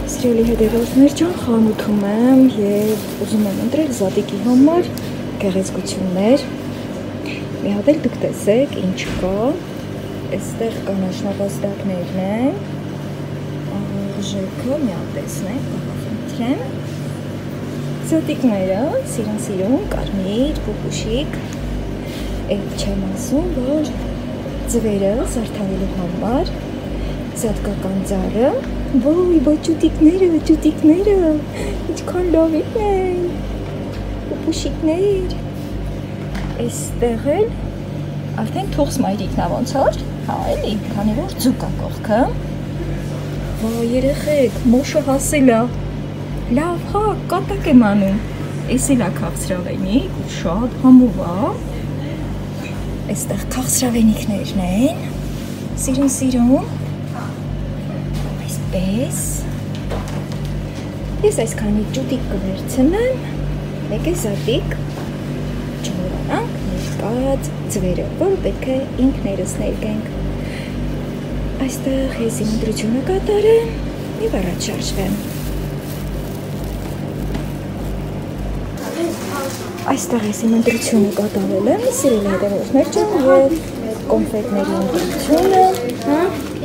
Սիրելի հետևորդներ ջան, խանութում եմ և ուզում եմ ընտրել Զատիկի համար գեղեցկություններ։ Մի հատ էլ դուք տեսեք ինչ կա։ Այստեղ կանաչնապաստակներն են, աղժեքը մի հատ տեսնենք, խնդրեմ։ Զատիկները, սիրուն, կարմիր, պուպուշիկ։ Այդ չեմ ասում, որ ձվերը զարդարելու համար, զատկական ձարը։ Ոյ, բա ճուտիկները, ինչքան լավին են, պուպուշիկներ։ Այստեղ էլ արդեն թուղս մայրիկն ա ոնց որ, հա էլի, քանի որ ձուկ ա կողքը։ Վա երեխեք, մոշը հասել ա, լավ հա, կատակ եմ անում։ Էս էլ ա քաղցրավենիք, ու շատ համով ա։ Այստեղ քաղցրավենիքներն են, սիրուն։ Պես ես այսքանի ճուտիկ կվերցնեմ, մեկ է Զատիկ չմոռանանք ներկած ձվերը, որը պետք է ինքներս ներկենք։ Այստեղ ես իմ ընտրությունը կատարեմ և առաջ շարժվեմ։ Այստեղ ես իմ ընտրությունը կատարել եմ, սիրելի հետևորդներ ջան, և կոնֆետների ընտրությունը,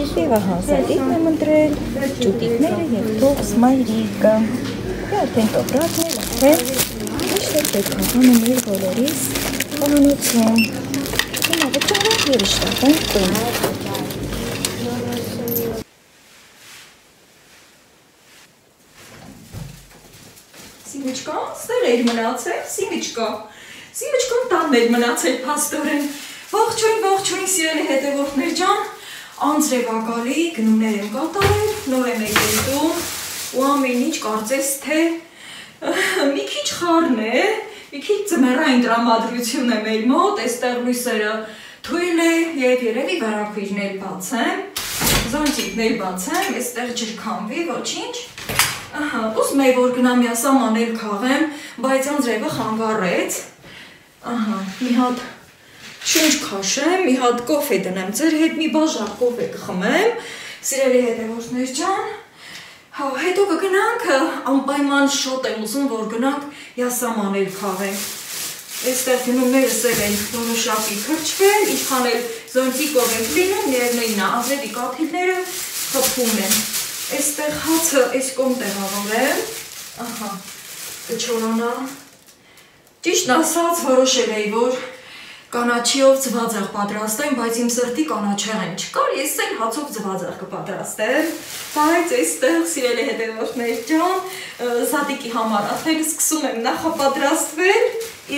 և ահա Զատիկն եմ ընտրել, ճուտիկները և թուղս մայրիկը։ Եվ արդեն տոպրակն էլ արդեն միշտ էլ պետք է հանում իր բոլորիս խոհանոցում։ Հիմա վճարը և շտապենք տուն։ Սիմիչկա, ստեղ էր մնացել, Սիմիչկան տանն էր մնացել փաստորեն։ Ողջույն սիրելի հետևորդներ ջան, անձրև ա գալի, գնումներ եմ կատարել, նոր եմ եկել տուն, ու ամեն ինչ կարծես թե մի քիչ խառն է, մի քիչ ձմեռային տրամադրություն է մեր մոտ, այստեղ լույսերը թույլ է և երևի վարակույրներ բացեմ, զոնտիկներ բացեմ, այստեղ ջրքամվի, ոչինչ։ Ուզում էի որ գնամ միասաման էլ քաղեմ, բայց անձրևը խանգարեց, մի հատ շունչ քաշեմ, մի հատ կոֆե դնեմ ձեր հետ, մի բաժակ կոֆե կխմեմ, սիրելի հետևորդներ ջան, հետո կգնանք, անպայման շոտ եմ ուզում, որ գնանք յասաման էլ քաղենք։ Այստեղ գնումներս էլ են որոշակի քրջվել, ինչքան էլ զոնտիկով ենք լինում, միևնույնն է, անձրևի կաթիլները խփում են։ Այստեղ հացը այս կողմ տեղավորեմ, կչորանա։ Ճիշտն ասած որոշել էի, որ կանաչիով ձվածեղ պատրաստեմ, բայց իմ սրտի կանաչեղեն չկար, ես էլ հացով ձվածեղ կպատրաստեմ, բայց այստեղ սիրելի հետևորդներ ջան, Զատիկի համար արդեն սկսում եմ նախապատրաստվել,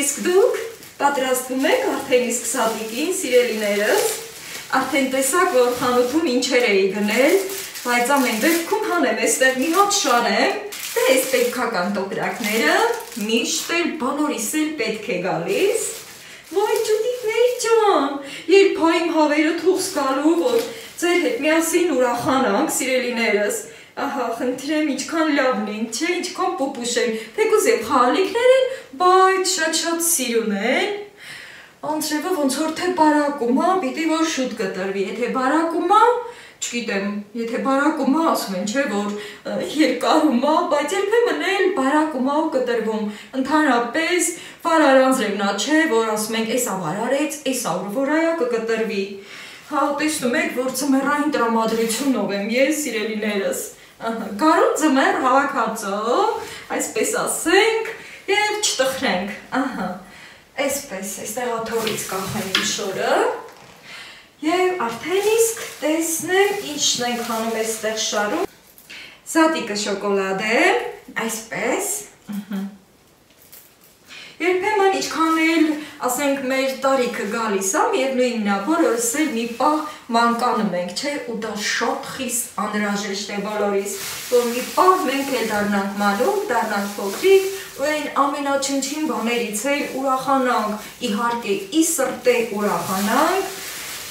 իսկ դուք պատրաստվում եք արդեն իսկ Զատիկին, սիրելիներս, արդեն տեսակ, որ խանութում ինչեր էի գնել, բայց ամեն դեպքում հանեմ, այստեղ մի հատ շարեմ, դե այս պետքական տոպրակները, միշտ էլ բոլորիս էլ պետք է գալիս։ Ոյ ճուտիկներ ջան, երբ իմ հավերը թուղս գալու, որ ձեր հետ միասին ուրախանանք, սիրելիներս, ահա, խնդրեմ, ինչքան լավն են, չէ, ինչքան պուպուշ են, թեկուզ և խաղալիքներ են, բայց շատ սիրուն են, անձրևը ոնց որ թե բարակում, պիտի որ շուտ կտրվի, եթե բարակում, չգիտեմ, եթե բարակում ասում են, չէ, որ երկարում, բայց երբեմն էլ բարակում ու կտրվում, ընդհանրապես վարար անձրևն ա, չէ, որ ասում ենք, էսա վարարեց, էսա որ այա կկտրվի։ Հա, տեսնում եք, որ ձմեռային տրամադրությունով եմ ես, սիրելիներս, գարուն ձմեռ հավաքածո, այսպես ասենք, և չտխրենք, այսպես, այստեղ աթորից կախեմ իմ շորը, և արդեն իսկ տեսնեմ ինչն ենք հանում այստեղ շարում, Զատիկը շոկոլադ է, այսպես, երբեմն ինչքան էլ, ասենք, մեր տարիքը գալիս է, միևնույնն է, բոլորս էլ մի պահ մանկանում ենք, չէ, ու դա շատ խիստ անհրաժեշտ է բոլորիս, որ մի պահ մենք էլ դառնանք մանուկ, դառնանք փոքրիկ, ու այն ամենաչնչին բաներից էլ ուրախանանք, իհարկե ի սրտե ուրախանանք,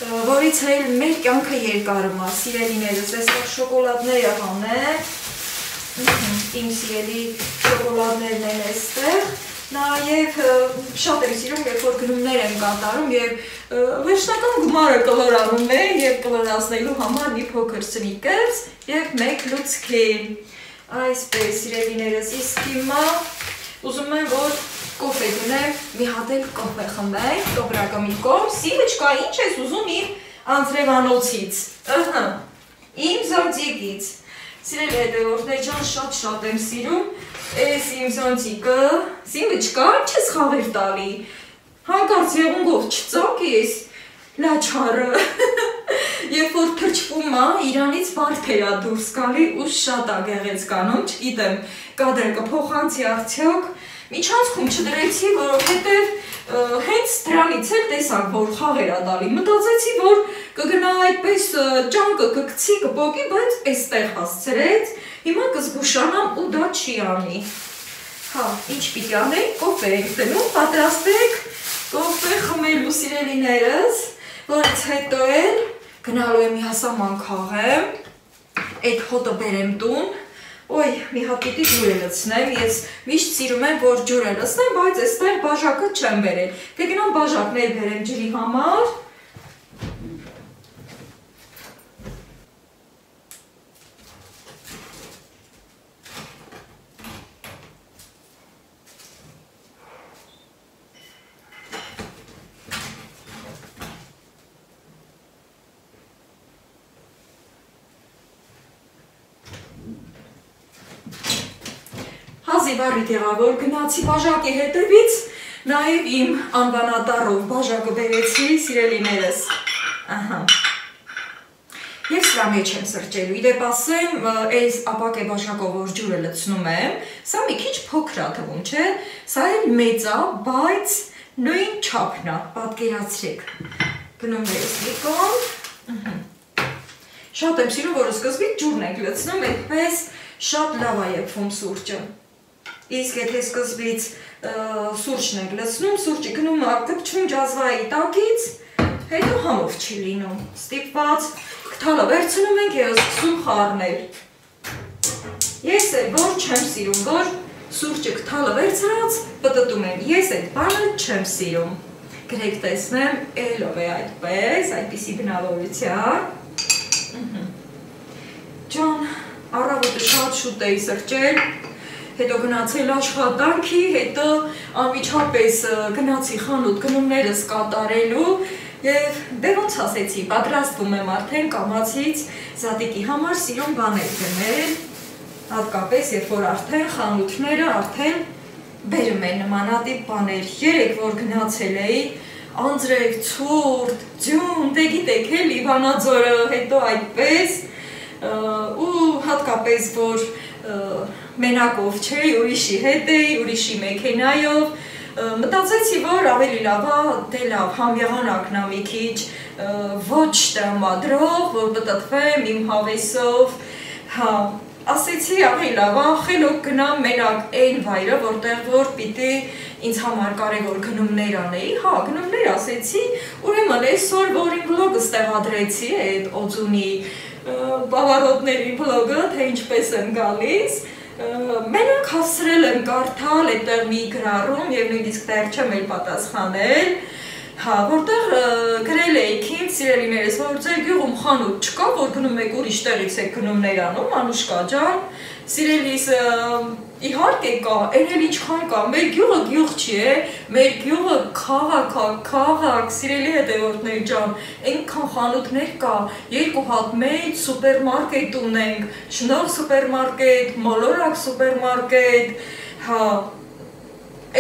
որից էլ մեր կյանքը երկարում է, սիրելիներս, այստեղ շոկոլադները հանեմ, իմ սիրելի շոկոլադներն են այստեղ, նաև շատ եմ սիրում, երբ որ գնումներ եմ կատարում և վերջնական գումարը կլորանում է և կլորացնելու համար մի փոքր սնիկերս և մեկ լուծքի։ Այսպես սիրելիներս, իսկ հիմա ուզում եմ, որ կոֆե գնեմ, մի հատ էլ կոֆե խմենք, տոպրակը մի կողմ, Սիմոչկա, ինչ ես ուզում իմ անձրևանոցից, իմ զոնտիկից, սիրելի հետևորդներ ջան, շատ եմ սիրում, էս իմ զոնտիկը, Սիմոչկա, ինչ ես խաղեր տալի, հանկարծ եղունգով չծակես, լաչարը, երբ որ թրջվում է, իրանից վարդեր է դուրս գալի ու շատ է գեղեցկանում, չգիտեմ, կադրը կփոխանցի արդյոք, միջանցքում չդրեցի, որովհետև հենց դրանից էլ տեսակ, որ խաղեր է տալի, մտածեցի, որ կգնա այդպես ճանկը կգցի, կպոկի, բայց էստեղ հասցրեց, հիմա կզգուշանամ ու դա չի անի, հա, ինչ պիտի անենք, կոֆե ենք տնում, պատրաստեք կոֆե խմելու սիրելիներս, որից հետո էլ գնալու եմ միասաման քաղեմ, այդ հոտը բերեմ տուն, ոյ, մի հատ պիտի ջուր լցնեմ, ես միշտ սիրում եմ, որ ջուր լցնեմ, բայց այստեղ բաժակը չեմ բերել, դե գնամ բաժակներ բերեմ ջրի համար, Հազիվարի տեղավոր գնացի բաժակի հետևից, նաև իմ անվանատառով բաժակը բերեցի սիրելիներս, և սրա մեջ եմ սրճելու, իդեպ ասեմ, այս ապակ է բաժակով որ ջուրը լցնում եմ, սա մի քիչ փոքր է թվում, չէ, սա էլ մեծ է, բայց նույն չափն է, պատկերացրեք, գնում ես մի կողմ, շատ եմ սիրում, որ սկզբից ջուրն եք լցնում, այդպես շատ լավ է եփվում սուրճը, իսկ եթե սկզբից սուրճն եք լցնում, սուրճի գնում կպչում ջազվայի տակից, հետո համով չի լինում, ստիպված կթալը վերցնում ենք և սկսում խառնել, ես էլ որ չեմ սիրում, որ սուրճը կթալը վերցրած պտտում եմ, ես այդ բանը չեմ սիրում, գրեք տեսնեմ, էլով է այդպես, այդպիսի բնավորության, ջան, առավոտը շատ շուտ էի սրճել, հետո գնացել աշխատանքի, հետո անմիջապես գնացի խանութ գնումներս կատարելու և դե ոնց ասեցի, պատրաստվում եմ արդեն կամացից զատիկի համար սիրուն բաներ գնել, հատկապես երբ որ արդեն խանութները արդեն բերում են նմանատիպ բաներ, երեկ որ գնացել էի, անձրև, ցուրտ, ձյուն, դե գիտեք էլի Վանաձորը, հետո այդպես ու հատկապես որ մենակով չէի, ուրիշի հետ էի, ուրիշի մեքենայով, մտածեցի, որ ավելի լավ է, դե լավ, համեղանակն է մի քիչ, ոչ տրամադրող, որ պտտվեմ իմ հավեսով, հա, ասեցի ավելի լավ է, խելոք գնամ մենակ այն վայրը, որտեղ որ պիտի ինձ համար կարևոր գնումներ անեի, հա, գնումներ ասեցի, ուրեմն այսօր, որ իմ վլոգը ստեղադրեցի, այդ օձունի բավարոտների վլոգը, թե ինչպես եմ գալիս, մենակ հասցրել եմ կարդալ այդտեղ մի գրառում և նույնիսկ դեռ չեմ էլ պատասխանել, հա, որտեղ գրել էիք ինձ սիրելիներս, որ ձեր գյուղում խանութ չկա, որ գնում եք ուրիշ տեղից եք գնումներ անում, Անուշկա ջան, սիրելիս իհարկե կա, այն էլ ինչքան կա, մեր գյուղը գյուղ չի է, մեր գյուղը քաղաք է, քաղաք, սիրելի հետևորդներ ջան, այնքան խանութներ կա, 2 հատ մեծ սուպերմարկետ ունենք, Շնորհ սուպերմարկետ, Մոլորակ սուպերմարկետ, հա,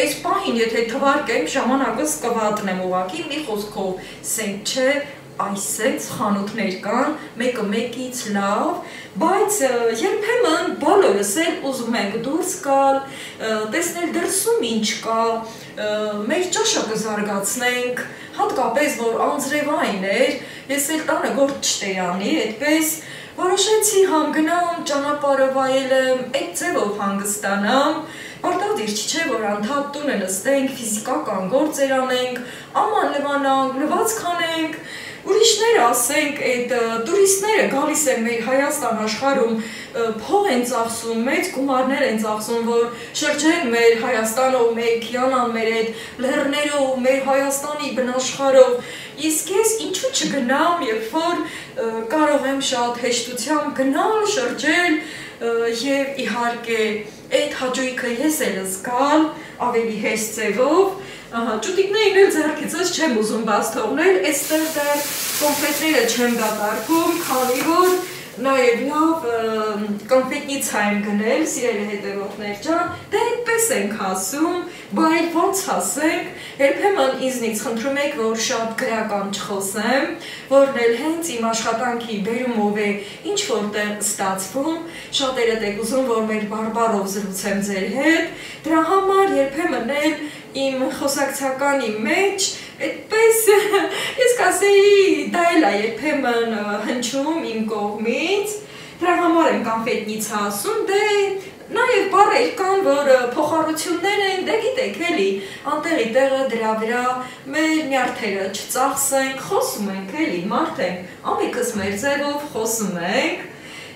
այս պահին եթե թվարկեմ ժամանակս կվատնեմ ուղղակի, մի խոսքով, սենք չէ, այսենց խանութներ կան, մեկը մեկից լավ, բայց երբեմն բոլորս էլ ուզում ենք դուրս գալ, տեսնել դրսում ինչ կա, մեր ճաշը կզարգացնենք, հատկապես որ անձրևային էր, ես էլ տանը գործ չտեի անի, այդպես որոշեցի համ գնամ, ճանապարհը վայելեմ, այդ ձևով հանգստանամ, պարտադիր չէ, որ անդադ տունը նստենք, ֆիզիկական գործեր անենք, աման լվանանք, լվացք անենք, ուրիշները ասենք, այդ տուրիստները գալիս են մեր Հայաստան աշխարհում, փող են ծախսում, մեծ գումարներ են ծախսում, որ շրջեն մեր Հայաստանով, մեր Քիանան, մեր այդ լեռներով, մեր Հայաստանի բնաշխարհով, իսկ ես ինչու չգնամ, երբ որ կարող եմ շատ հեշտությամբ գնալ, շրջել, եւ իհարկե այդ հաճույքը ես էլ զգալ ավելի հեշտ ձևով ահա ճուտիկներին էլ ձեռքիցս չեմ ուզում բաց թողնել այստեղ դեռ կոնֆետները չեմ դատարկում քանի որ Նաև լավ կոնֆետնիցա եմ գնել, սիրելի հետևորդներ ջան, դե այդպես ենք ասում, բայց ոնց ասենք, երբեմն ինձնից խնդրում եք, որ շատ գրական չխոսեմ, որն էլ հենց իմ աշխատանքի բերումով է ինչ որտեղ ստացվում, շատերդ եք ուզում, որ մեր բարբառով զրուցեմ ձեր հետ, դրա համար երբեմն էլ իմ խոսակցականի մեջ այդպես ես կասեի դա էլ է երբեմն հնչում իմ կողմից դրա համար եմ կոնֆետնիցա ասում դե նաև բառեր կան որ փոխառություններ են դե գիտեք էլի անտեղի տեղը դրա վրա մեր նյարդերը չծախսենք խոսում ենք էլի մարդ ենք ամենքս մեր ձևով խոսում ենք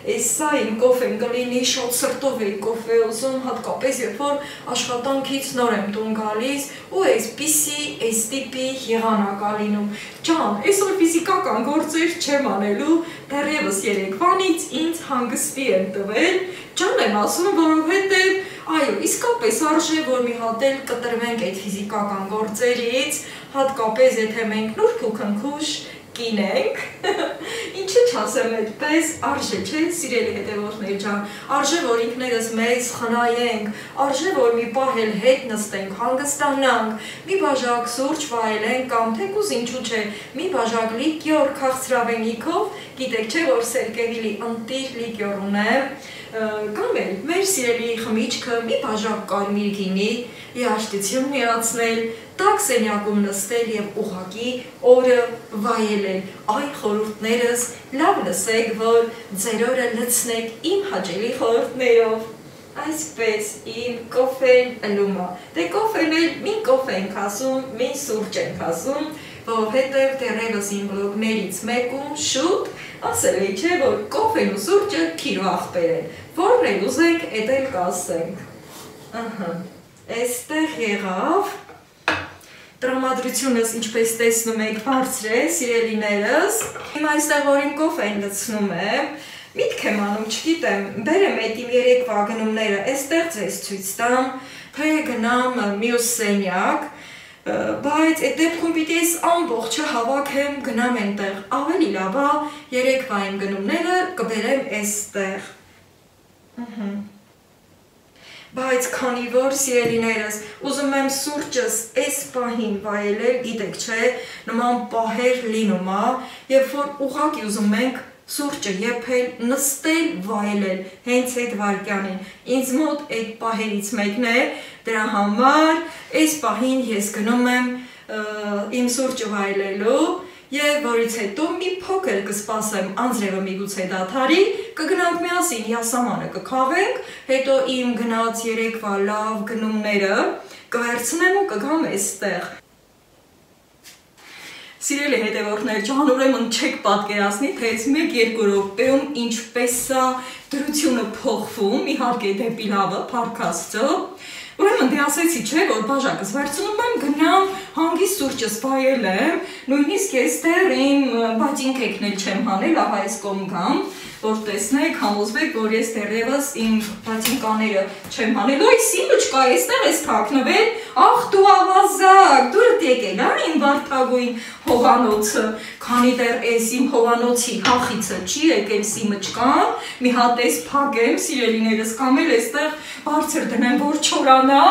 Սա իմ կոֆեն կլինի շատ սրտով էի կոֆե ուզում, հատկապես երբ որ աշխատանքից նոր եմ տուն գալիս ու այսպիսի այս տիպի եղանակ լինում։ Ջան, այսօր ֆիզիկական գործեր չեմ անելու, դեռևս երեկվանից ինձ հանգստի են տվել, ջան եմ ասում, որովհետև այո, իսկապես արժե որ մի հատ էլ կտրվենք այդ ֆիզիկական գործերից, հատկապես եթե մենք նուրբ ու քնքուշ կինենք, ինչը չասեմ այդպես, արժե չէ, սիրելի հետևորդներ ջան, արժե որ ինքներս մեզ խնայենք, արժե որ մի պահ էլ հետ նստենք, հանգստանանք, մի բաժակ սուրճ վայելենք կամ թեկուզ ինչու չէ, մի բաժակ լիկյոր քաղցրավենիքով, գիտեք չէ որ Սերկևիլի ընտիր լիկյոր ունեմ, կամ էլ մեր սիրելի խմիչքը մի բաժակ կարմիր գինի, երաժշտություն միացնել, տաք սենյակում նստել և ուղղակի օրը վայելել, այ խորհուրդներս լավ լսեք, որ ձեր օրը լցնեք իմ հաճելի խորհուրդներով, այսպես իմ կոֆեն ըլումը, դե կոֆեն էլ մի կոֆե ենք ասում, մի սուրճ ենք ասում, որովհետև դեռևս իմ բլոգներից մեկում շուտ ասել էի չէ, որ կոֆեն ու սուրճը քիրո աղբեր են, որն էլ ուզենք, էդ էլ կասենք, այստեղ եղավ, Տրամադրությունս ինչպես տեսնում եք բարձր է, սիրելիներս, հիմա այստեղ որ իմ կոֆեն լցնում եմ, միտք եմ անում, չգիտեմ, բերեմ այդ իմ երեկվա գնումները, այստեղ ձեզ ցույց տամ, թե գնամ մյուս սենյակ, բայց այդ դեպքում պիտի ես ամբողջը հավաքեմ, գնամ այնտեղ, ավելի լավ է, երեկվա իմ գնումները կբերեմ այստեղ, Բայց քանի որ սիրելիներս ուզում եմ սուրճս այս պահին վայելել, գիտեք չէ, նման պահեր լինում է, երբ որ ուղղակի ուզում ենք սուրճը եփել, նստել, վայելել, հենց այդ վայրկյանին։ Ինձ մոտ այդ պահերից մեկն է, դրա համար այս պահին ես գնում եմ իմ սուրճը վայելելու Եվ որից հետո մի փոքր կսպասեմ անձրևը միգուցե դադարի, կգնանք միասին յասամանը կքավենք, հետո իմ գնաց երեկվա լավ գնումները կվերցնեմ ու կգամ այստեղ։ Սիրելի հետևորդներ ջան, ուրեմն չեք պատկերացնի, թե այս 1-2 րոպեում ինչպես է դրությունը փոխվում, իհարկե դեպի լավը, փառք Աստծո։ Ուրեմն դե ասեցի չէ, որ բաժակս վերցնում եմ, գնամ հանգիստ սուրճս վայելեմ, նույնիսկ ես դեռ իմ բատինկեքն էլ չեմ հանել, ահա այս կողմ գամ, որ տեսնեք, համոզվեք, որ ես դեռևս իմ բատինկաները չեմ հանել, ոյ սիմը չկա, այստեղ ես թաքնվել, ախ դու ավազակ, դուրդ եկել, իմ վարդագույն հովանոցը, քանի դեռ այս իմ հովանոցի հախիցը չի եկել սիմը չկան, մի հատ ես փակեմ, սիրելիներս կամ էլ այստեղ բարձր դնեմ, որ չորանա,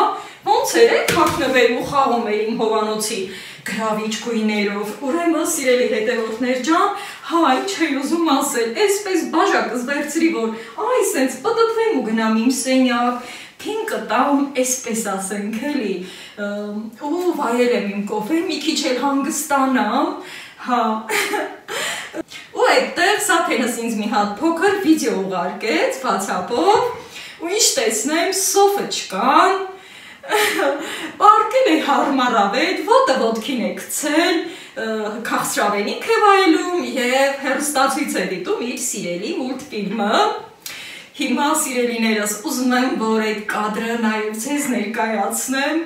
ոնց էր թաքնվել ու խաղում էր իմ հովանոցի գրավիչ գույներով, ուրեմն սիրելի հետևորդներ ջան, հա ինչ էի ուզում ասել, այսպես բաժակս վերցրի, որ այ սենց պտտվեմ ու գնամ իմ սենյակ, թին կտամ, այսպես ասենք էլի, ու վայելեմ իմ կոֆեն, մի քիչ էլ հանգստանամ, հա, ու այդտեղ Սաթենս ինձ մի հատ փոքր վիդեո ուղարկեց, WhatsApp-ով, ու ինչ տեսնեմ, սոֆը չկան, Պարկել է հարմարավետ, ոտը ոտքին է գցել, քաղցրավենիք է վայելում և հեռուստացույց է դիտում իր սիրելի մուլտֆիլմը։ Հիմա սիրելիներս ուզում եմ, որ այդ կադրը նաև ձեզ ներկայացնեմ։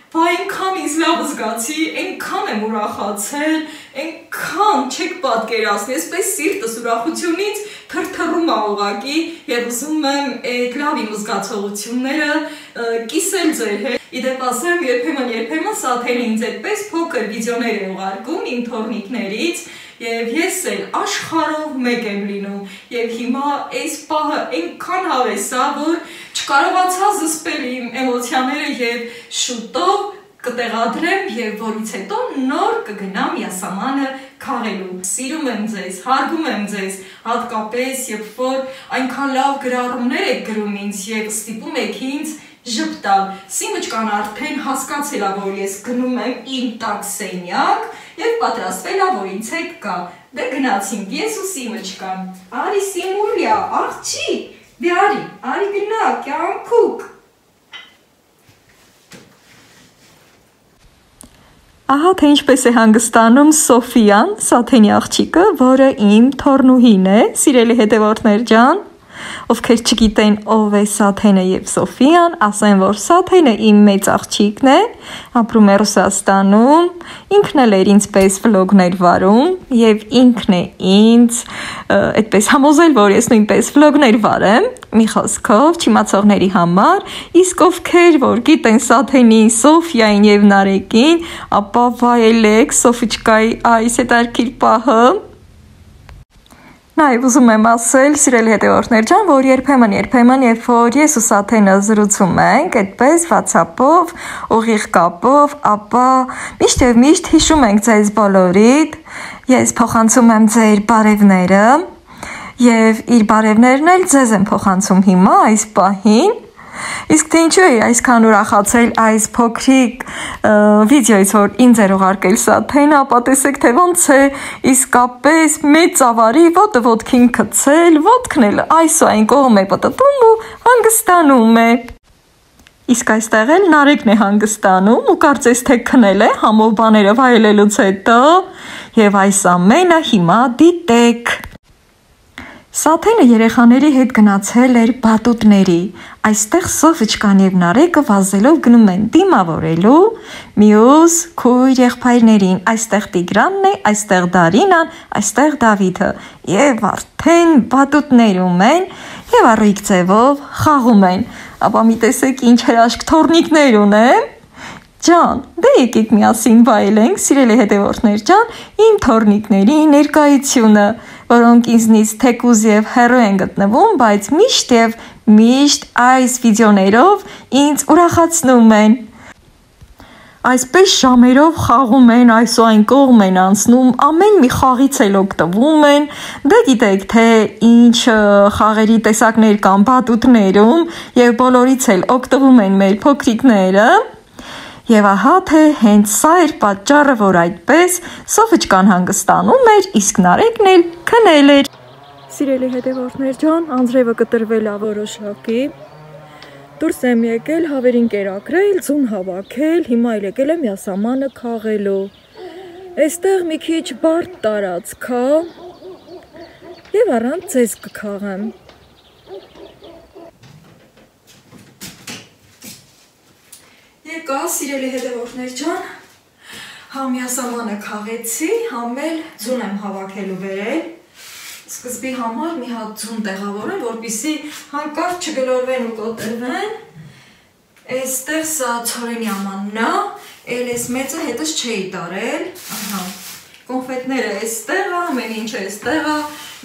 Բա այնքան ինձ լավ զգացի, այնքան եմ ուրախացել, այնքան չեք պատկերացնի, այսպես սիրտս ուրախությունից թրթռում ա ուղղակի եւ ուզում եմ այդ լավ իմ զգացողությունները կիսել ձեր հետ։ Իդեպ ասեմ, երբեմն Սաթենը ինձ այդպես փոքր վիդեոներ է ուղարկում իմ թորնիկներից եւ ես էլ աշխարհով մեկ եմ լինում եւ հիմա այս պահը այնքան հավես է, որ չկարողացա զսպել իմ էմոցիաները եւ շուտով կտեղադրեմ եւ որից հետո նոր կգնամ յասամանը քաղելու։ Սիրում եմ ձեզ, հարգում եմ ձեզ, հատկապես երբ որ այնքան լավ գրառումներ եք գրում ինձ եւ ստիպում եք ինձ ժպտալ։ Սիմոջկան արդեն հասկացել է, որ ես գնում եմ իմ տաքսենյակ եւ պատրաստվել է, որ ինձ հետ գա։ Դե գնացինք ես ու Սիմոջկան։ Արի Սիմուլյա, աղջի, դե արի գնա, կյանքուկ։ Ահա թե ինչպես է հանգստանում Սոֆիան, Սաթենի աղջիկը, որը իմ թորնուհին է, սիրելի հետևորդներ ջան, ովքեր չգիտեն ով է Սաթենը եւ Սոֆիան, ասեն, որ Սաթենը իմ մեծ աղջիկն է, ապրում է Ռուսաստանում, ինքն էլ էր ինձ պես վլոգներ վարում եւ ինքն է ինձ այդպես համոզել, որ ես նույնպես վլոգներ վարեմ, մի խոսքով չիմացողների համար, իսկ ովքեր որ գիտեն Սաթենին, Սոֆիային եւ Նարեկին, ապա վայելեք Սոֆիչկայի այս հետարքիր պահը։ Նաև ուզում եմ ասել, սիրելի հետևորդներ ջան, որ երբեմն, երբ որ ես ու Սաթենը զրուցում ենք, այդպես WhatsApp-ով, ուղիղ կապով, ապա միշտ հիշում ենք ձեզ բոլորիդ, ես փոխանցում եմ ձեր բարևները, եւ իր բարևներն էլ ձեզ եմ փոխանցում հիմա այս պահին։ Իսկ թե ինչու է այսքան ուրախացել այս փոքրիկ վիդեոից, որ ինձ էր ուղարկել Սաթենը, ապա տեսեք թե ոնց է իսկապես մեծ ավարի ոտը ոտքին գցել, ոտքն էլ այս ու այն կողմ է պտտում ու հանգստանում է։ Իսկ այստեղ էլ Նարեկն է հանգստանում ու կարծես թե քնել է համով բաները վայելելուց հետո եւ այս ամենը հիմա դիտեք։ Սաթենը երեխաների հետ գնացել էր բատուտների, այստեղ Սոֆիչկան եւ Նարեկը վազելով գնում են դիմավորելու մյուս քույր եղբայրներին, այստեղ Տիգրանն է, այստեղ Դարինան, այստեղ Դավիթը եւ արդեն բատուտներում են եւ առույգ ձևով խաղում են, ապա մի տեսեք ինչ հրաշք թորնիկներ ունեն։ Ջան, դե եկեք միասին վայելենք, սիրելի հետևորդներ ջան, իմ թորնիկների ներկայությունը, որոնք ինձնից թեկուզ եւ հեռու են գտնվում, բայց միշտ այս վիդեոներով ինձ ուրախացնում են։ Այսպես ժամերով խաղում են, այս ու այն կողմ են անցնում, ամեն մի խաղից էլ օգտվում են, դե գիտեք թե ինչ խաղերի տեսակներ կան բատուտներում եւ բոլորից էլ օգտվում են մեր փոքրիկները։ Եվ ահա թե հենց սա էր պատճառը, որ այդպես Սոֆիչկան հանգստանում էր, իսկ Նարեկն էլ քնել էր։ Սիրելի հետևորդներ ջան, անձրևը կտրվել է որոշակի։ Դուրս եմ եկել հավերին կերակրել, ձուն հավաքել, հիմա էլ եկել եմ յասամանը քաղելու։ Այստեղ մի քիչ բարդ տարածք է եւ առանց ձեզ կքաղեմ։ Եկա, սիրելի հետևորդներ ջան, համ յասամանը քաղեցի, համ էլ ձուն եմ հավաքելու վերել։ Սկզբի համար մի հատ ձուն տեղավորեմ, որպեսզի հանկարծ չգլորվեն ու կոտրվեն։ Այստեղ սա ցորենի ամանն է, էլ էս մեծը հետս չէի տարել։ Ահա, կոնֆետները այստեղ է, ամեն ինչը այստեղ է,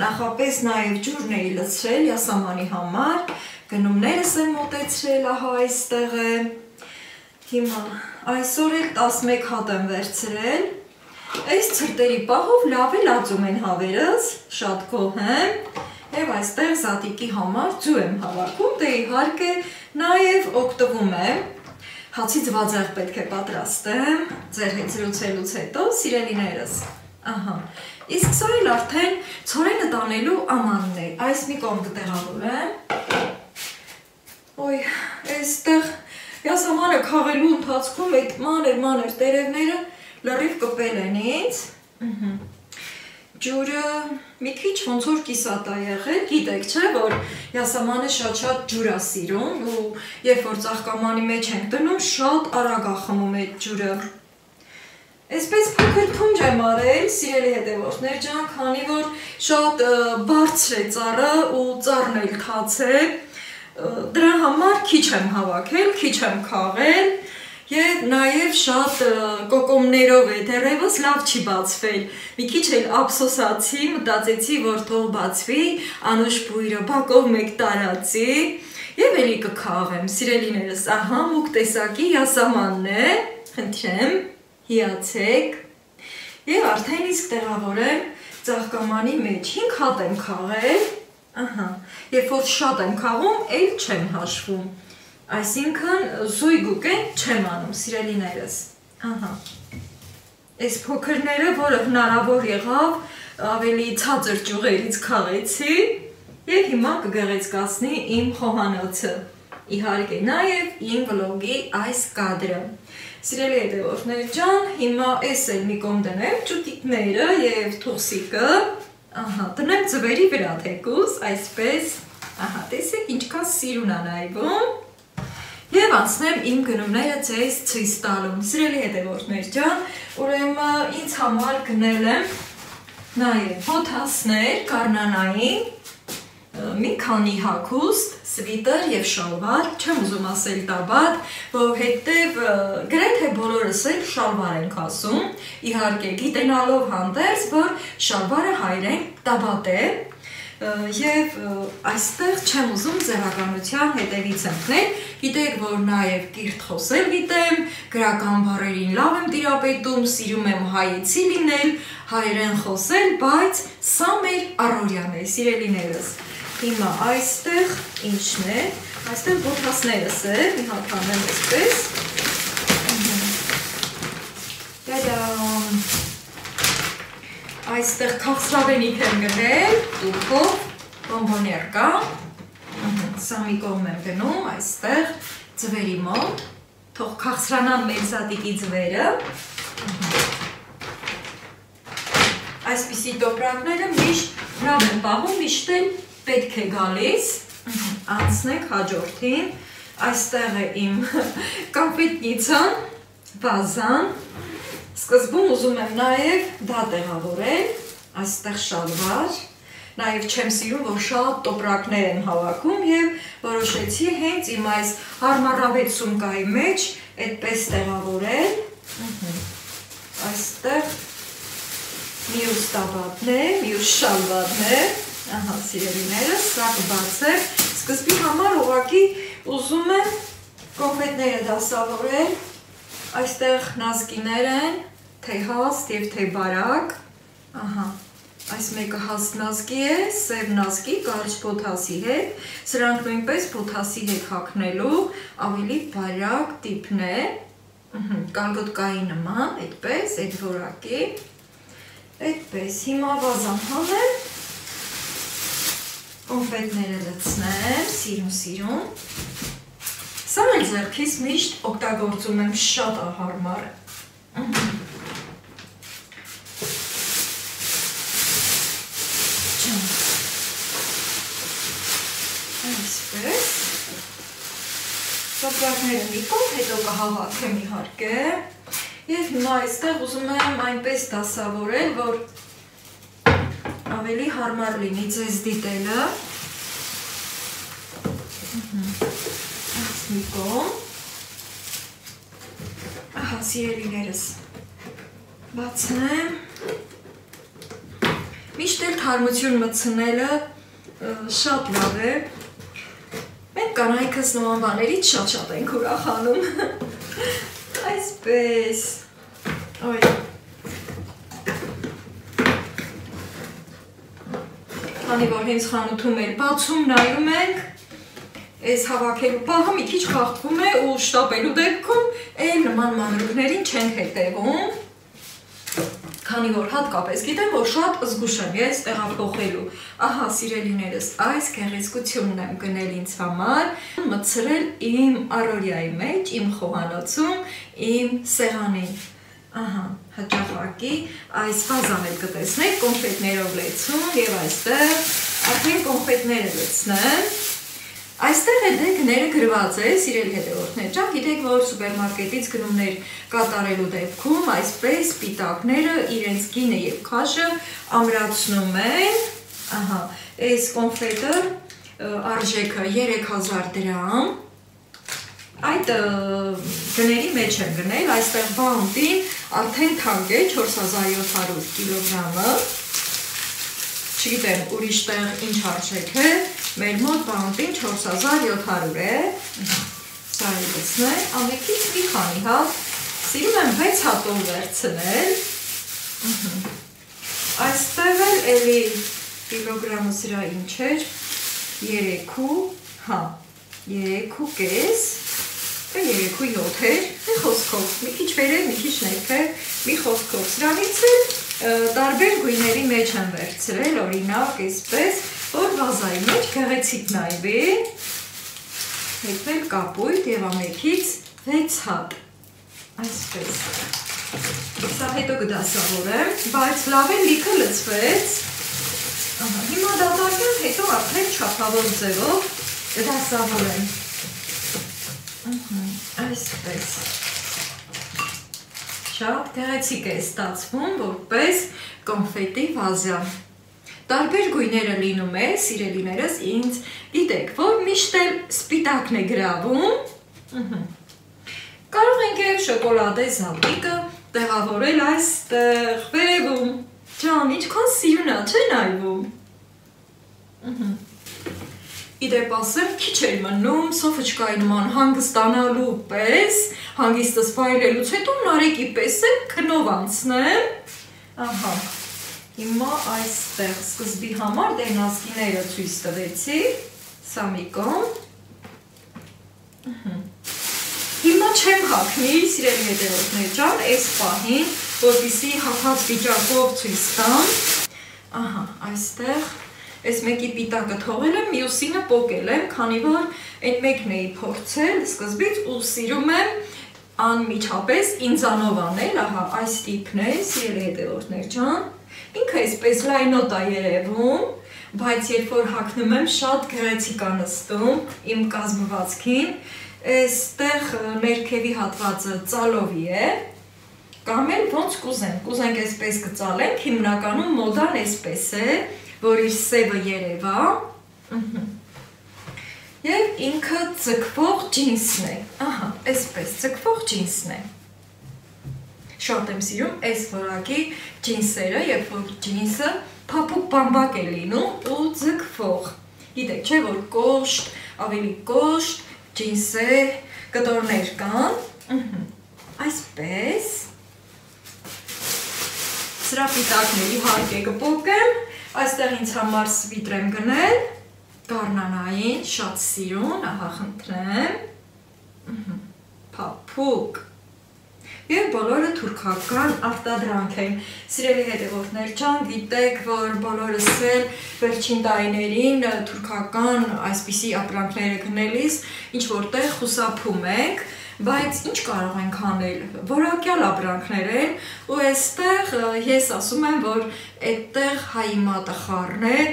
նախապես նաև ջուրն էի լցրել յասամանի համար, գնումներս եմ մոտեցրել, ահա այստեղ է։ Հիմա այսօր էլ 11 հատ եմ վերցրել, այս ցրտերի պահով լավ էլ ածում են հավերս, շատ գոհ եմ, և այստեղ զատիկի համար ձու եմ հավաքում, դե իհարկե նաև օգտվում եմ, հացի ձվածեղ պետք է պատրաստեմ, ձեր հետ զրուցելուց հետո, սիրելիներս, ահա, իսկ սա էլ արդեն ցորենը տանելու ամանն է, այս մի կողմ կտեղավորեմ, ոյ, այստեղ յասամանը քաղելու ընթացքում այդ մանր տերևները լրիվ կպել են ինձ, ջուրը մի քիչ ոնց որ կիսատ է եղել, գիտեք չէ, որ յասամանը շատ ջուր է սիրում ու երբ որ ծաղկամանի մեջ ենք դնում, շատ արագ է խմում այդ ջուրը։ Այսպես փոքր փունջ եմ արել, սիրելի հետևորդներ ջան, քանի որ շատ բարձր է ծառը ու ծառն էլ թաց է, դրա համար քիչ եմ հավաքել, քիչ եմ քաղել և նաև շատ կոկոմներով է դեռևս լավ չի բացվել, մի քիչ էլ ափսոսացի, մտածեցի, որ թող բացվի, անուշ բույրը բակով մեկ տարածի և էլի կքաղեմ, սիրելիներս, ահա մուկ տեսակի յասամանն է, խնդրեմ, հիացեք և արդեն իսկ տեղավորեմ ծաղկամանի մեջ, 5 հատ եմ քաղել, երբ որ շատ եմ քաղում, էլ չեմ հաշվում, այսինքն զույգուկեն չեմ անում, սիրելիներս, այս փոքրները, որը հնարավոր եղավ, ավելի ցածր ճյուղերից քաղեցի և հիմա կգեղեցկացնի իմ խոհանոցը, իհարկե նաև իմ վլոգի այս կադրը։ Սիրելի հետևորդներ ջան, հիմա էս էլ մի կողմ դնեմ ճուտիկները և թուղսիկը, տնեմ ձվերի վրա թեկուզ, այսպես, տեսեք ինչքան սիրուն է նայվում և անցնեմ իմ գնումները ձեզ ցույց տալու։ Սիրելի հետևորդներ ջան, ուրեմն ինձ համար գնել եմ նաև հոթասներ գարնանային, մի քանի հագուստ, սվիտեր և շալվար, չեմ ուզում ասել տաբատ, որովհետև գրեթե բոլորս էլ շալվար ենք ասում, իհարկե գիտենալով հանդերձ, որ շալվարը հայերեն տաբատ է և այստեղ չեմ ուզում ձևականության հետևից ընկնել, գիտեք, որ նաև կիրթ խոսել գիտեմ, գրական բառերին լավ եմ տիրապետում, սիրում եմ հայեցի լինել, հայերեն խոսել, բայց սա մեր առօրյան է, սիրելիներս։ Հիմա այստեղ ինչն է, այստեղ բոթասներս է, մի հատ անեմ այսպես, այստեղ քաղցրավենիք եմ գնել, տուփով, բոմբոներ կա, սա մի կողմ եմ գնում, այստեղ ձվերի մոտ, թող քաղցրանան մեր զատիկի ձվերը, այսպիսի տոպրակները միշտ լավ են պահում, միշտ էլ պետք է գալիս, անցնենք հաջորդին, այստեղ է իմ կապետնիցան, վազան, սկզբում ուզում եմ նաև դա տեղավորել, այստեղ շալվար, նաև չեմ սիրում, որ շատ տոպրակներ եմ հավաքում և որոշեցի հենց իմ այս հարմարավետ սումկայի մեջ այդպես տեղավորել, այստեղ մյուս տաբատն է, մյուս շալվարն է, ահա սիրելիներս, սա կբացեմ, սկզբի համար ուղղակի ուզում եմ կոնֆետները դասավորել, այստեղ նազկիներ են, թե հաստ և թե բարակ, ահա, այս մեկը հաստ նազկի է, սև նազկի, կարճ բոթասի հետ, սրանք նույնպես բոթասի հետ հագնելու ավելի բարակ տիպն է, կալգոտկայի նման, այդպես, այդ որակի, այդպես, հիմա վազան հանեմ, կոնֆետները լցնեմ, սիրուն, սա էլ ձեռքիս միշտ օգտագործում եմ շատ հարմար, այսպես, տոպրակները մի կողմ, հետո կհավաքեմ իհարկե, և հիմա այստեղ ուզում եմ այնպես դասավորել, որ ավելի հարմար լինի ձեզ դիտելը, այս մի կողմ, ահա սիրելիներս, բացնեմ, միշտ էլ թարմություն մտցնելը շատ լավ է, մենք կանայքս նման բաներից շատ ենք ուրախանում, այսպես, քանի որ հենց խանութում էլ բացում նայում ենք, այս հավաքելու պահը մի քիչ խախտվում է ու շտապելու դեպքում էլ նման մանրուքներին չենք հետևում, քանի որ հատկապես գիտեմ, որ շատ զգուշ եմ ես տեղափոխելու, ահա սիրելիներս, այս գեղեցկությունն եմ գնել ինձ համար, մտցրել իմ առօրյայի մեջ, իմ խոհանոցում, իմ սեղանին, Ահա, հաճախակի այս վազան էլ կտեսնեք կոնֆետներով լեցուն եւ այստեղ արդեն կոնֆետները լցնեմ։ Այստեղ է դեկները գրված է, սիրելի հետևորդներ, ջան, գիտեք, որ սուպերմարկետից գնումներ կատարելու դեպքում այսպես սպիտակները իրենց գինը եւ քաշը ամրացնում են։ Ահա, այս կոնֆետը արժեքը 3000 դրամ։ Այդ գների մեջ եմ գնել, այստեղ բաունտին արդեն թանկ է 4700 կիլոգրամը։ Չգիտեմ, ուրիշ տեղ ինչ արժեք է, մեր մոտ բաունտին 4700 է, սա է լցնել, ամենքից մի քանի հատ, սիրում եմ 6 հատով վերցնել, այստեղ էլ էլի կիլոգրամը սրա ինչ էր, 3.5, 3.7 էր, մի խոսքով, մի քիչ վերև, մի քիչ ներքև, մի խոսքով, սրանից էլ տարբեր գույների մեջ եմ վերցրել, օրինակ, այսպես, որ վազայի մեջ գեղեցիկ նայվի, հետվել կապույտ և ամենքից 6 հատ, այսպես, սա հետո կդասավորեմ, բայց լավ է լիքը լցվեց, հիմա դատարկեմ, հետո արդեն չափավոր ձևով կդասավորեմ, այսպես, շատ գեղեցիկ է ստացվում, որպես կոնֆետի վազան։ Տարբեր գույները լինում է, սիրելիներս, ինձ գիտեք, որ միշտ էլ սպիտակն է գրավում։ Կարող ենք և շոկոլադե զատիկը տեղավորել այստեղ, վերևում։ Ջան, ինչքան սիրուն է, չէ նայվում։ Իդեպ ասեմ, քիչ էր մնում, սոֆոչկայի նման հանգստանալու պես, հանգիստս վայելելուց հետո նարեկի պես եմ քնով անցնեմ, ահա, հիմա այստեղ սկզբի համար դենասկիները ցույց տվեցի, սա մի կողմ, հիմա չեմ հագնի, սիրելի հետևորդներ ջան, այս պահին, որպեսզի հագած վիճակով ցույց տամ, ահա, այստեղ Այս մեկի պիտակը թողել եմ, մյուսինը պոկել եմ, քանի որ այդ մեկն էի փորձել սկզբից ու սիրում եմ անմիջապես ինձանով անել, ահա այս տիպն է, սիրելի հետևորդներ ջան, ինքը այսպես լայնոտ է երևում, բայց երբ որ հագնում եմ շատ գեղեցիկ է նստում իմ կազմվածքին, այստեղ ներքևի հատվածը ծալովի է, կամ էլ ոնց կուզենք այսպես կծալենք, հիմնականում մոդան այսպես է, որ իր սևը երևա, և ինքը ձգվող ջինսն է, ահա, այսպես ձգվող ջինսն է, շատ եմ սիրում այս որակի ջինսերը, երբ որ ջինսը փափուկ բամբակ է լինում ու ձգվող, գիտեք չէ, որ կոշտ, ավելի կոշտ, ջինսեր, կտորներ կան, այսպես, սրա պիտակների հարկ է կպոկեմ, Այստեղ ինձ համար սվիտր եմ գնել, գարնանային, շատ սիրուն, ահա խնդրեմ, փափուկ, և բոլորը թուրքական արտադրանք են, սիրելի հետևորդներ ջան, գիտեք, որ բոլորս էլ վերջին տարիներին թուրքական այսպիսի ապրանքները գնելիս, ինչ որտեղ խուսափում ենք, բայց ինչ կարող ենք անել, որակյալ ապրանքներ են ու այստեղ ես ասում եմ, որ այդտեղ հայի մատը խառն է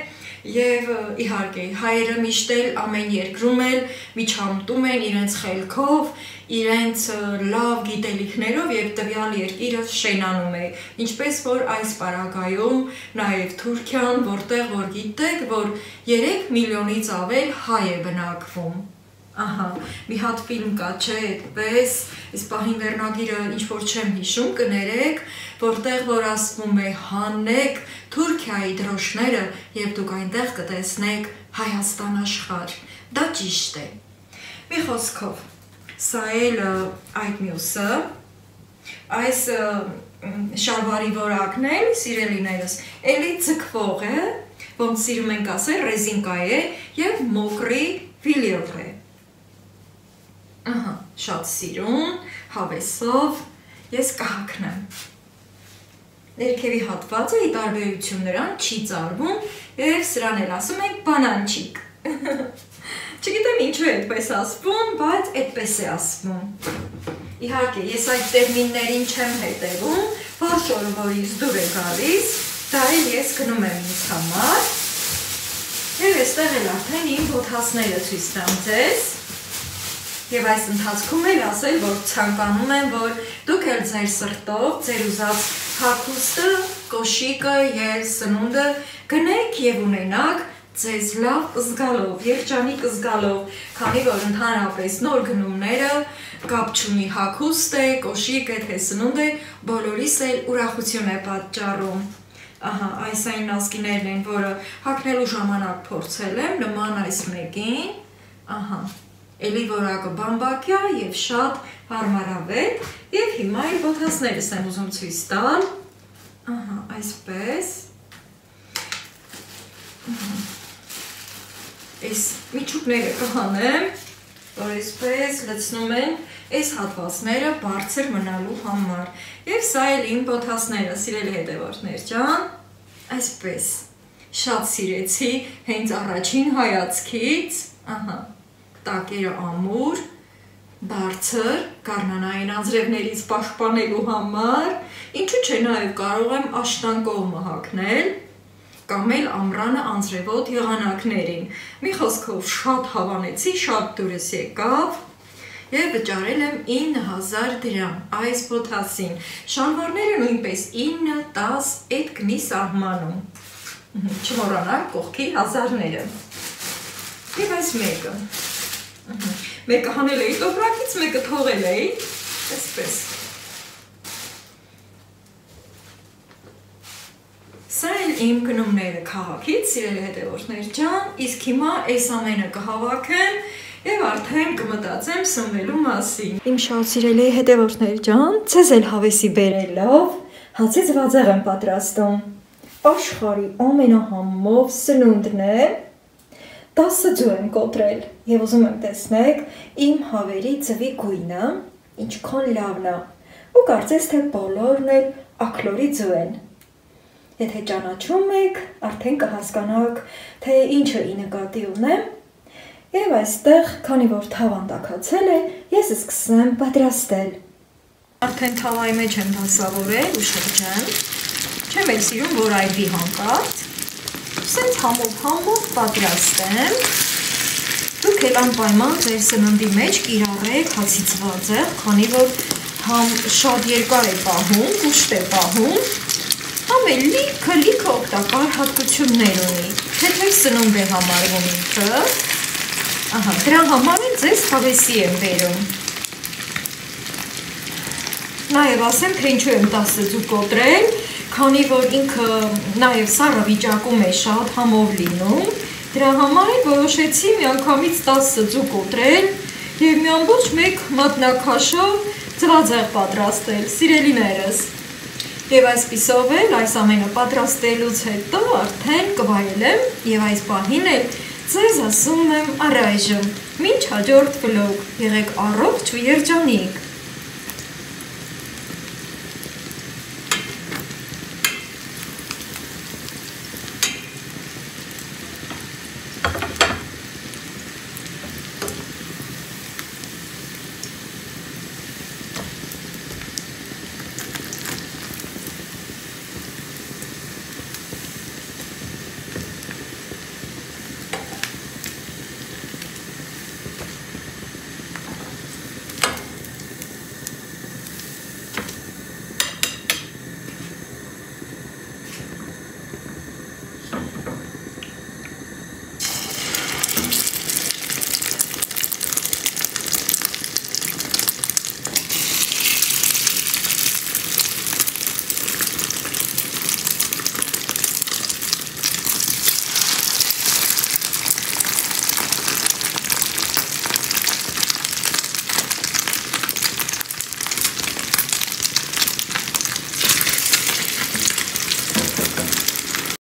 և իհարկե հայերը միշտ էլ ամեն երկրում էլ միջամտում են իրենց խելքով, իրենց լավ գիտելիքներով և տվյալ երկիրը շենանում է, ինչպես որ այս պարագայում նաև Թուրքիան, որտեղ որ գիտեք, որ 3 միլիոնից ավել հայ է բնակվում Ահա, մի հատ ֆիլմ կա, չէ, այդպես, այս պահին վերնագիրը ինչ-որ չեմ հիշում, կներեք, որտեղ որ ասվում է հանեք Թուրքիայի դրոշները և դուք այնտեղ կտեսնեք Հայաստան աշխարհ, դա ճիշտ է, մի խոսքով, սա էլ այդ մյուսը, այս շալվարի որակն էլ, սիրելիներս, էլի ձգվող է, ոնց սիրում ենք ասել, ռեզինկա է և մոկրի վիլիոր է Ահա, շատ սիրուն, հավեսով, ես կհագնեմ Ներքևի հատվածը ի տարբերություն նրան չի ծարվում և սրան էլ ասում ենք բանանչիկ Չգիտեմ ինչու է այդպես ասվում, բայց այդպես է ասվում Իհարկե, ես այդ տերմիններին չեմ հետևում, որ շորը որից դուր է գալիս, դա էլ ես գնում եմ ինձ համար։ Եվ այստեղ էլ արդեն իմ ոտհասները ցույց տամ ձեզ։ Եվ այս ընթացքում էլ ասել, որ ցանկանում եմ, որ դուք էլ ձեր սրտով, ձեր ուզած հագուստը, կոշիկը եւ սնունդը գնեք եւ ունենաք ձեզ լավ զգալով, երջանիկ զգալով, քանի որ ընդհանրապես նոր գնումները կապ չունի հագուստ է, կոշիկ է, թե սնունդ է, բոլորիս էլ ուրախություն է պատճառում։ Ահա, այս այն նասկիներն են, որը հագնելու ժամանակ փորձել եմ, նման այս մեկին, ահա, էլի որակը բամբակյա եւ շատ հարմարավետ, եւ հիմա իր ոտհասներս եմ ուզում ցույց տալ, ահա, այսպես, այս միջուկները կհանեմ, որ այսպես լցնում են այս հատվածները բարձր մնալու համար։ Եվ սա էլ իմ ոտհասները, սիրելի հետևորդներ ջան, այսպես, շատ սիրեցի հենց առաջին հայացքից, ահա, տակերը ամուր, բարձր, գարնանային անձրևներից պաշտպանելու համար, ինչու՞ չէ նաև կարող եմ աշտան կողմը հագնել, կամ էլ ամռանը անձրևոտ եղանակներին։ Մի խոսքով շատ հավանեցի, շատ դուրս եկավ եւ վճարել եմ 9000 դրամ այս ոտհասին։ Շալվարները նույնպես 9-10 այդ գնի սահմանում։ Չմոռանաք կողքի հազարները։ Եվ այս մեկը։ Մեկը հանել էի տոպրակից, մեկը թողել էի, այսպես։ Սա էլ իմ գնումները քաղաքից, սիրելի հետևորդներ ջան, իսկ հիմա այս ամենը կհավաքեմ եւ արդեն կմտածեմ սնվելու մասին։ Իմ շատ սիրելի հետևորդներ ջան, ցեզ էլ հավեսի բերելով, հացի ձվածեղ եմ պատրաստում։ Աշխարհի ամենահամով սնունդն է։ 10 ձու եմ կոտրել եւ ուզում եմ տեսնեք իմ հավերի ձվի գույնը, ինչքան լավն է։ Ու կարծես թե բոլորն էլ աքլորի ձու են։ Եթե ճանաչում եք, արդեն կհասկանաք, թե ինչը ի նկատի ունեմ, եւ այստեղ, քանի որ թավան տաքացել է, ես սկսեմ պատրաստել։ Արդեն թավայի մեջ եմ դասավորել ու շրջեմ, չեմ էլ սիրում, որ այդի հանկարծ, սենց համով պատրաստեմ, դուք էլ անպայման ձեր սննդի մեջ կիրառեք հացի ձվածեղ, քանի որ համ շատ երկար է պահում, կուշտ է պահում, համ էլ լիքը օգտակար հատկություններ ունի, թեթև սնունդ է համարվում ինքը, ահա, դրա համար էլ ձեզ հավեսի եմ բերում։ Նաև ասեմ, թե ինչու եմ 10 ձու կոտրել, քանի որ ինքը նաև սառը վիճակում է շատ համով լինում, դրա համար էլ որոշեցի միանգամից 10 ձու կոտրել եւ մի ամբողջ մեկ մատնակաշով ձվածեղ պատրաստել, սիրելիներս։ Եվ այսպիսով էլ այս ամենը պատրաստելուց հետո արդեն կվայելեմ եւ այս պահին էլ ձեզ ասում եմ առայժմ, մինչ հաջորդ վլոգ, եղեք առողջ ու երջանիկ։